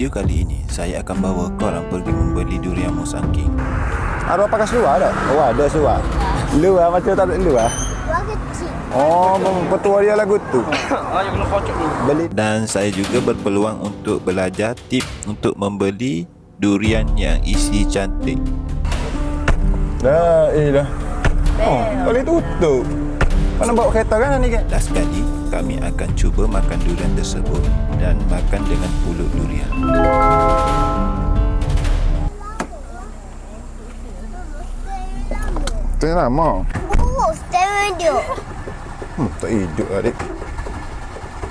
Video kali ini saya akan bawa korang pergi membeli durian musangking. Ada pakai seluar tak? Oh ada seluar. Luar macam tak ada luar. Luar kecil. Oh, petua dia lagu tu. Yang kena kocok dulu. Beli. Dan saya juga berpeluang untuk belajar tip untuk membeli durian yang isi cantik. Dah, dah. Oh, boleh tutup. Mana bawa kereta kan ni kan? Last kali kami akan cuba makan durian tersebut dan makan dengan pulut durian. Tu yang lama. Stereo dia. Tak hidup lah adik.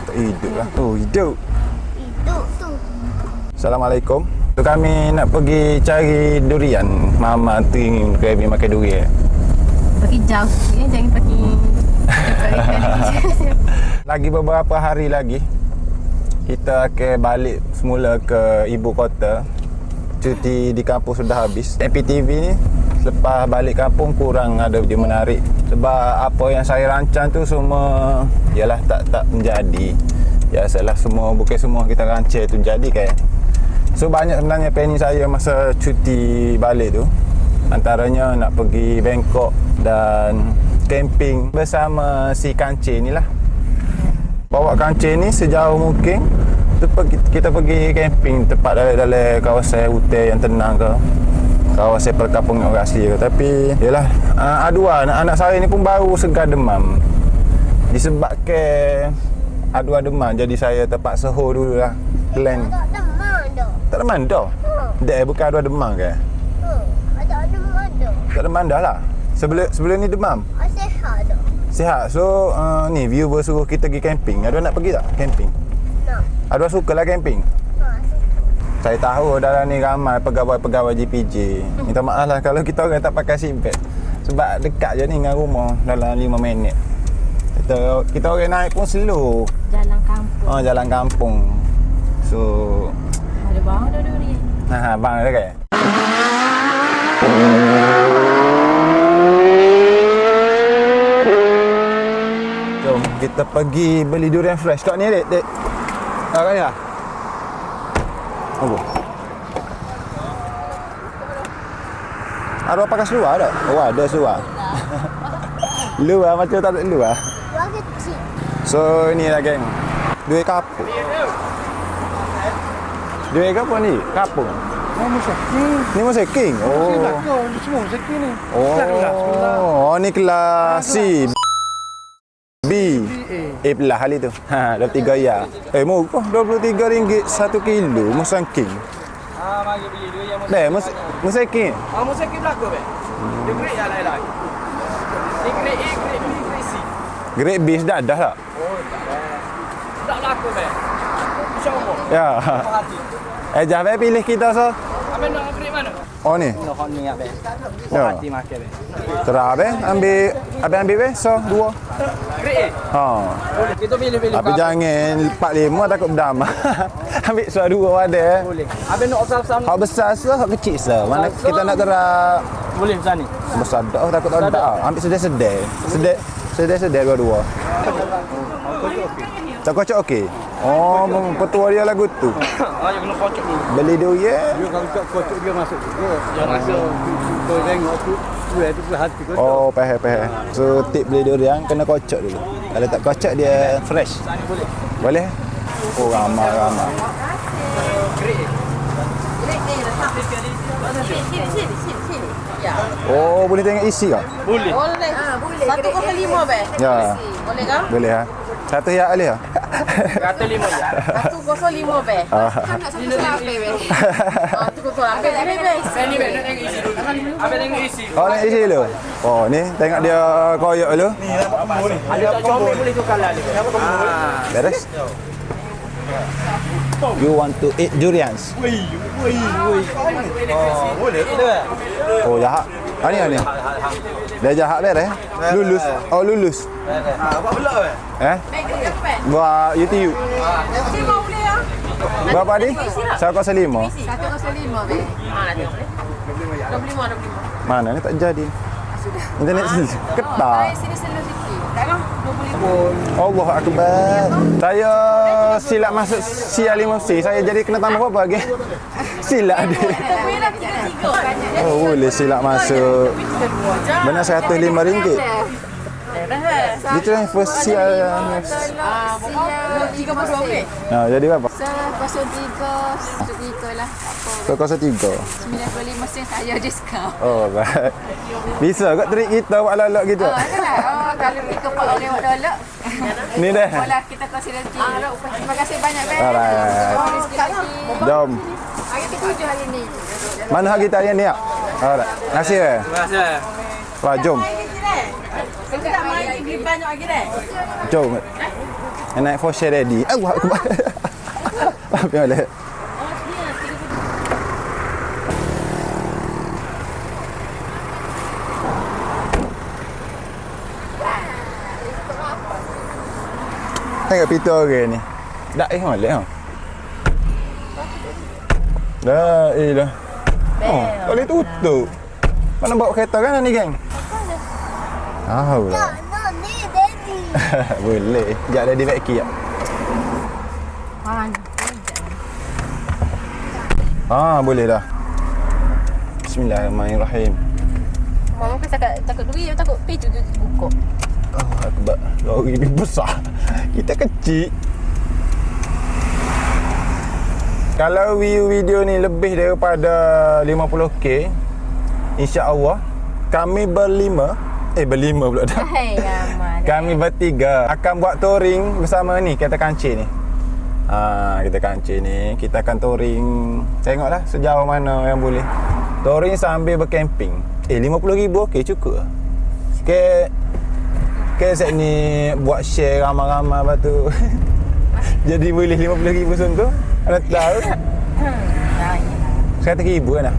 Tak hidup lah. Oh, hidup. Hidup tu. Assalamualaikum. Tu kami nak pergi cari durian. Mama tu ingin kami makan durian. Pergi jauh sikit, jangan pergi Lagi beberapa hari lagi kita akan balik semula ke ibu kota. Cuti di kampung sudah habis. MPTV ni selepas balik kampung kurang ada dia menarik. Sebab apa yang saya rancang tu semua ialah tak menjadi. Ya salah semua, bukan semua kita rancang tu jadi kan. So banyak sebenarnya planning saya masa cuti balik tu. Antaranya nak pergi Bangkok dan camping bersama si kancing ni lah. Bawa kancing ni sejauh mungkin kita pergi camping tempat dalam kawasan hutan yang tenang ke, kawasan perkampungan orang asli ke. Tapi yalah, aduan anak saya ni pun baru segar demam. Disebabkan aduan demam jadi saya terpaksa hold dulu lah plan. Tak demam dah. Tak demam dah? Dah bukan aduan demam ke? Ada demam dah. Tak demam dah lah. Sebelum ni demam. Sihat dah. Sihat. So ni viewer suruh kita pergi camping. Ada nak pergi tak camping? Nak. Ada suka lah camping. Saya tahu dalam ni ramai pegawai-pegawai GPJ. Minta maaf lah kalau kita orang tak pakai seatbelt. Sebab dekat je ni dengan rumah dalam 5 minit. Kita orang naik pun slow. jalan kampung. Jalan kampung. So Ada bawang ada durian. bang ada kan? Jom kita pergi beli durian fresh. Kat ni dek. Kat ni lah. Ada pakai seluar tak? Oh ada seluar. Luar macam tak ada luar. Luar kecil. So ni lah geng. Duit kapur. Duit kapur ni? Kapur. Ni musik king. Oh. Semua sekali ni. Oh, ni kelas C. B. A belah kali tu. 23 ya. Murah RM23 1 kilo musang king. Mari beli dua yang Musang king. musik belakang be. Dia grade yang lain-lain. Ni grade A, grade B, grade C. Grade B dah dah tak? Oh, tak belakang be. InsyaAllah. Ya. Hati. Jangan pilih kita so. Abang nak grade mana? Oh ni. Nak ni abe. Ya. Hati makan be. Terah ambil be so dua. Grade A. Ha. Boleh. Kita pilih-pilih. Tapi jangan 4-5 takut berdamai. Ambil suara dua ada. Boleh. Abang nak osam-osam. Hak besar so, hak kecil so. Mana kita nak terah Boleh besar ni. besar dah takut tak ada. Ambil sedar-sedar. Sedar-sedar dua-dua. Tak kocok okey. Oh, petua dia lagu tu. Yang kena kocok dulu. Beli durian. Dia kalau tak kocok dia masuk juga. Jangan masuk. Kau tengok tu. Tu hati kocok. Oh, pahal. So tip beli durian kena kocok dulu. Kalau tak kocok dia fresh. Boleh. Boleh? Oh, ramai. Sini. Ya. Oh, boleh tengok isi ke? Boleh. Boleh. Boleh. 105 be. Ya. Boleh kan? Boleh ha. Satu ya boleh ha. Kata 5 je. 105 be. Kan nak 108 be. 108 be. Ni be nak tengok isi dulu. Abang tengok isi. Oh, ni isi dulu. Oh, ni tengok dia koyak dulu. Ada tak comel boleh tukar lah ni. Beres. You want to eat durians? Boleh ke? Oh, jahat. Ni. Dia jahat beres. Lulus. Oh, lulus. Apa pula be? Buat YouTube. Terima boleh ya. Berapa ni? 105. 105 be. Ha nak tengok. 25. Mana ni tak jadi. sudah. Internet ketat. Sini selalu sikit. Sekarang 25. Allah Akbar. Saya silap masuk CR5C. Saya jadi kena tambah berapa lagi? Silap dia. Oh, boleh silap masuk. Benar RM105. Dia transfer CR5C. 32 ringgit. Jadi berapa? 103 lah. Apa? 103. 95 sen saya diskaun. Oh, baik. Bisa kot trik kita buat lalak gitu. Kalau ikut Pak Oleh buat dolak. Ni dah. Bola kita kasih rezeki. Terima kasih banyak, Ben. Alright. Rezeki lagi. Jom. Hari ke-7 hari ni. Mana hari kita hari ni ya? Alright. Terima kasih. Terima kasih. Wah, jom. Kita tak main lagi banyak lagi dah. Jom. Naik for share ready. Allah Akbar. Apa yang ada? Tengok pintu orang ni. Dak molek ha. Dah ilah. Oh, tak boleh tutup. Mana bawa kereta kan ni, geng? No, ni daddy. Boleh. Sekejap dah di vacuum ya. Boleh dah. Bismillahirrahmanirrahim. Mama kan takut duit, takut pintu tu buka. Allah Akbar. Lori ni besar. Kita kecil. Kalau view video ni lebih daripada 50k, insya-Allah kami berlima pula dah. Hai, ramai. Kami bertiga akan buat touring bersama ni kereta kancil ni. Kereta kancil ni kita akan touring. Tengoklah sejauh mana yang boleh. Touring sambil bercamping. RM50,000 okey cukup. Okey set ni buat share ramai-ramai lepas tu. Jadi boleh RM50,000 sungguh. Anda tahu? RM100,000 kan dah?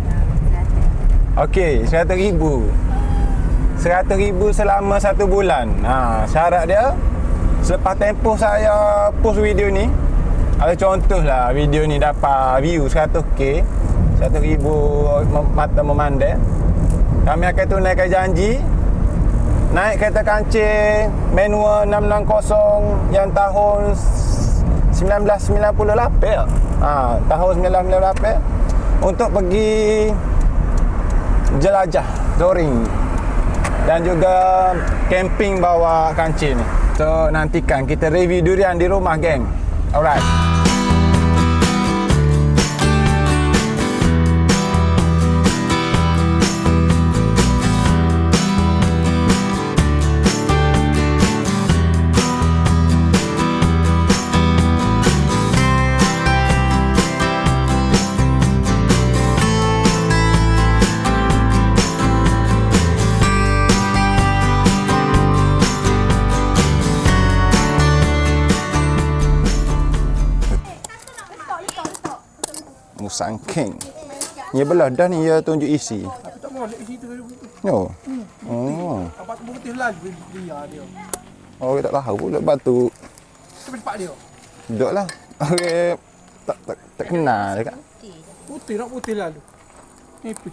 Okey, RM100,000. RM100,000 selama 1 bulan. Syarat dia selepas tempoh saya post video ni, ada contohlah video ni dapat view 100k, RM100,000 mata memandai. Kami akan tunaikan janji naik kereta kancil manual 660 yang tahun 1998. Tahun 1998 untuk pergi jelajah touring dan juga camping bawa kancil ni. So nantikan kita review durian di rumah, geng. Alright. Musangking. Ni belah dah ni dia tunjuk isi. Tak boleh isi tu. No. Oh. Apa tu putih lagi dia. Oh, tak tahu pula batu. Cepat dia. Duduklah. Okey. Tak kenal dekat. Putih nak putih lalu. Ni pi.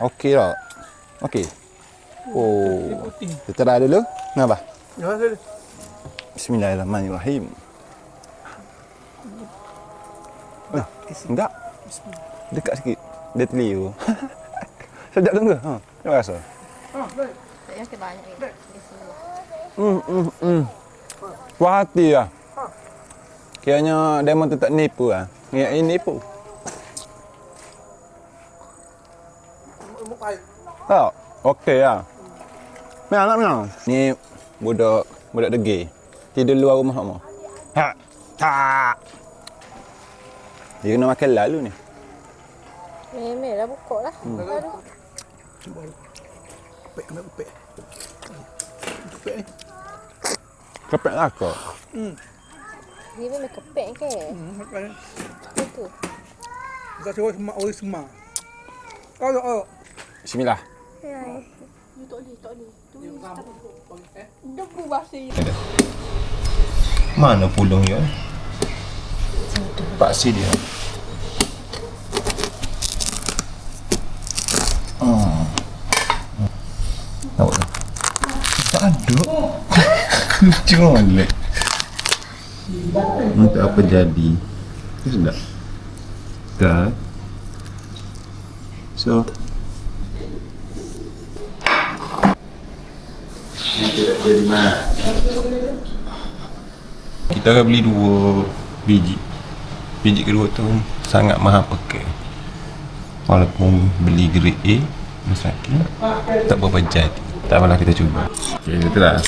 Okey tak? Okey. Oh. Kita try dulu. Kenapa? Ya, sudah. Bismillahirrahmanirrahim. Enggak. Dekat sikit. Dia terliur. Sekejap tunggu. Terima kasih. Baik. Yang terbanyak ni. Puas hati lah. Kiranya demo tu tak nipu lah. Ini nipu. Tak? Okey lah. Menang. Ni budak degil. Tidur luar rumah kamu. Tak. Dia kena makan lalu ni. Memel lah buka lah. Kepek kena kepek. Kepek ni. Kepek lah kau. Dia memang kepek ke? Makan. Itu. Kita cuba semak oi semak. Oh. Bismillah. Tak boleh. Debu basi. Mana pulung dia? Paksi dia. Cuma lek. Untuk apa jadi? Itu sedap. Tak. So tidak jadi mak. Kita akan beli 2 biji. Biji kedua tu sangat mahal pakai. Walaupun beli grade A Masaki tak berapa jadi. Tak apalah, kita cuba. Okey, itulah.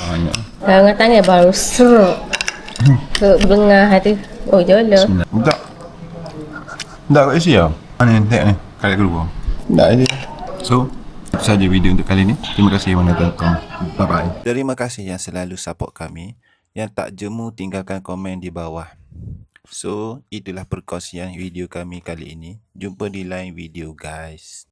Banyak. Kalau tangan baru seruk. Ke bengah tu. Oh, jolo. Tak. Tak kat isi tau. Mana yang tak ni? Kali kedua. Tak je. So, itu saja video untuk kali ni. Terima kasih yang menonton. Bye bye. Terima kasih yang selalu support kami. Yang tak jemu tinggalkan komen di bawah. So, itulah perkongsian video kami kali ini. Jumpa di lain video guys.